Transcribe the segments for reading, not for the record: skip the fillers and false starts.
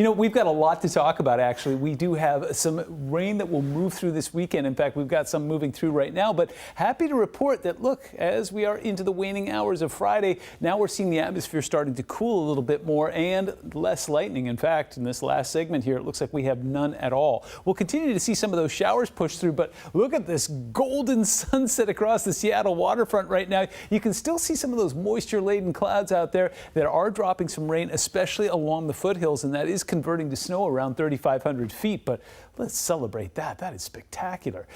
You know, we've got a lot to talk about, actually. We do have some rain that will move through this weekend. In fact, we've got some moving through right now, but happy to report that, look, as we are into the waning hours of Friday, now we're seeing the atmosphere starting to cool a little bit more and less lightning. In fact, in this last segment here, it looks like we have none at all. We'll continue to see some of those showers push through, but look at this golden sunset across the Seattle waterfront right now. You can still see some of those moisture-laden clouds out there that are dropping some rain, especially along the foothills, and that is converting to snow around 3,500 feet, but let's celebrate that. That is spectacular.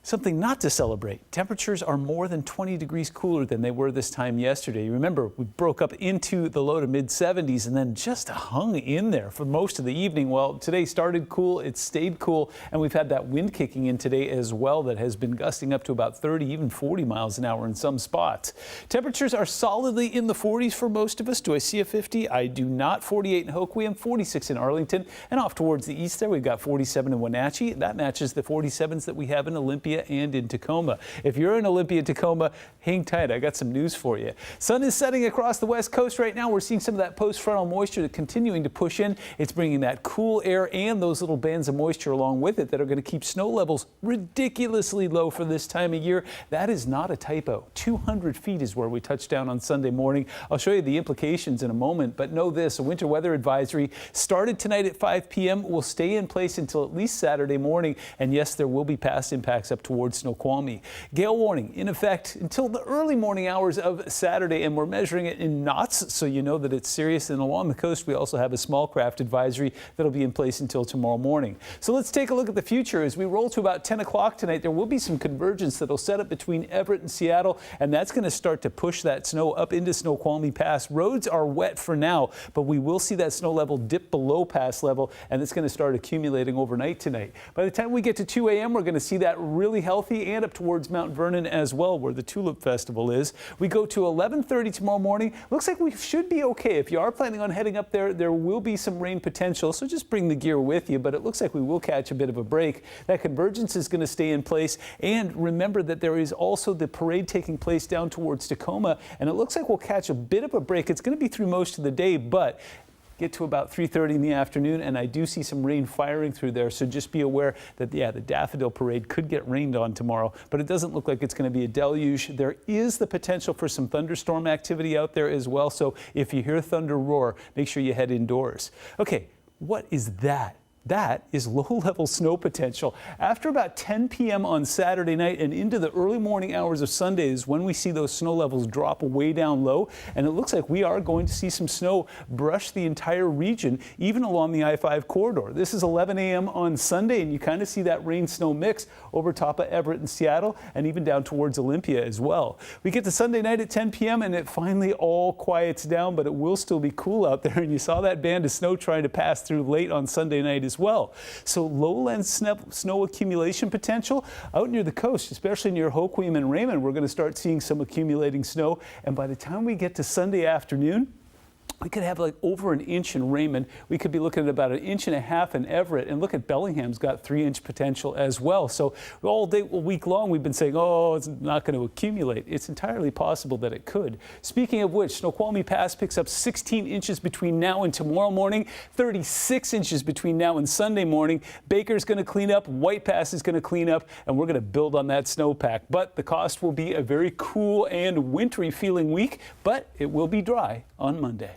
Something not to celebrate. Temperatures are more than 20 degrees cooler than they were this time yesterday. You remember, we broke up into the low to mid 70s and then just hung in there for most of the evening. Well, today started cool, it stayed cool, and we've had that wind kicking in today as well that has been gusting up to about 30, even 40 miles an hour in some spots. Temperatures are solidly in the 40s for most of us. Do I see a 50? I do not. 48 in Hoquiam, 46 in Arlington, and off towards the east there, we've got 47 in Wenatchee. That matches the 47s that we have in Olympia and in Tacoma. If you're in Olympia, Tacoma, hang tight. I got some news for you. Sun is setting across the west coast right now. We're seeing some of that post-frontal moisture continuing to push in. It's bringing that cool air and those little bands of moisture along with it that are going to keep snow levels ridiculously low for this time of year. That is not a typo. 200 feet is where we touched down on Sunday morning. I'll show you the implications in a moment, but know this, a winter weather advisory started tonight at 5 p.m. will stay in place until at least Saturday morning. And yes, there will be past impacts up towards Snoqualmie. Gale warning in effect until the early morning hours of Saturday, and we're measuring it in knots, so you know that it's serious. And along the coast, we also have a small craft advisory that'll be in place until tomorrow morning. So let's take a look at the future. As we roll to about 10 o'clock tonight, there will be some convergence that'll set up between Everett and Seattle, and that's going to start to push that snow up into Snoqualmie Pass. Roads are wet for now, but we will see that snow level dip below pass level, and it's going to start accumulating overnight tonight. By the time we get to 2 a.m., we're going to see that really healthy and up towards Mount Vernon as well, where the Tulip Festival is. We go to 11:30 tomorrow morning. Looks like we should be okay. If you are planning on heading up there, there will be some rain potential, so just bring the gear with you, but it looks like we will catch a bit of a break. That convergence is going to stay in place, and remember that there is also the parade taking place down towards Tacoma, and it looks like we'll catch a bit of a break. It's going to be through most of the day, but get to about 3:30 in the afternoon, and I do see some rain firing through there, so just be aware that, yeah, the Daffodil Parade could get rained on tomorrow, but it doesn't look like it's going to be a deluge. There is the potential for some thunderstorm activity out there as well, so if you hear thunder roar, make sure you head indoors. Okay, what is that? That is low-level snow potential. After about 10 p.m. on Saturday night and into the early morning hours of Sunday is when we see those snow levels drop way down low, and it looks like we are going to see some snow brush the entire region, even along the I-5 corridor. This is 11 a.m. on Sunday, and you kind of see that rain-snow mix over top of Everett and Seattle, and even down towards Olympia as well. We get to Sunday night at 10 p.m., and it finally all quiets down, but it will still be cool out there, and you saw that band of snow trying to pass through late on Sunday night as well. So lowland snow accumulation potential out near the coast, especially near Hoquiam and Raymond. We're going to start seeing some accumulating snow, and by the time we get to Sunday afternoon, we could have like over an inch in Raymond. We could be looking at about 1.5 inches in Everett, and look at Bellingham's got 3-inch potential as well. So all day, all week long, we've been saying, oh, it's not going to accumulate. It's entirely possible that it could. Speaking of which, Snoqualmie Pass picks up 16 inches between now and tomorrow morning, 36 inches between now and Sunday morning. Baker's going to clean up, White Pass is going to clean up, and we're going to build on that snowpack. But the cost will be a very cool and wintry feeling week, but it will be dry on Monday.